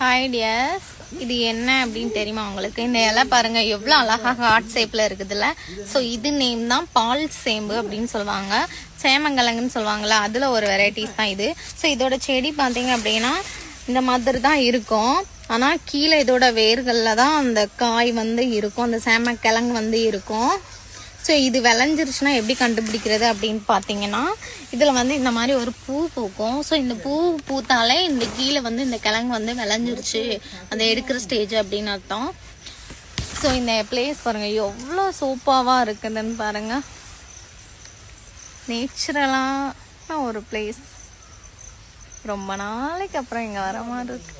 Hi tears, இது என்ன அப்படின்னு தெரியுமா உங்களுக்கு? இந்த இலை பாருங்க எவ்வளோ அழகா ஹார்ட் ஷேப்ல இருக்குதுல்ல. ஸோ இது நேம் தான் பால் சேம்பு அப்படின்னு சொல்லுவாங்க. சேமங்கிழங்குன்னு சொல்லுவாங்கல்ல, அதில் ஒரு வெரைட்டிஸ் தான் இது. ஸோ இதோட செடி பார்த்தீங்க அப்படின்னா இந்த மாதிரி தான் இருக்கும். ஆனால் கீழே இதோட வேர்களில் தான் அந்த காய் வந்து இருக்கும், அந்த சேமக்கிழங்கு வந்து இருக்கும். ஸோ இது விளைஞ்சிருச்சுன்னா எப்படி கண்டுபிடிக்கிறது அப்படின்னு பார்த்தீங்கன்னா, இதில் வந்து இந்த மாதிரி ஒரு பூ பூக்கும். ஸோ இந்த பூ பூத்தாலே இந்த கீழே வந்து இந்த கிழங்கு வந்து விளைஞ்சிருச்சு, அதை எடுக்கிற ஸ்டேஜ் அப்படின்னு அர்த்தம். ஸோ இந்த பிளேஸ் பாருங்கள் எவ்வளோ சூப்பராக இருக்குதுன்னு பாருங்கள். நேச்சுரலான ஒரு பிளேஸ். ரொம்ப நாளைக்கு அப்புறம் இங்கே வர மாதிரி இருக்கு.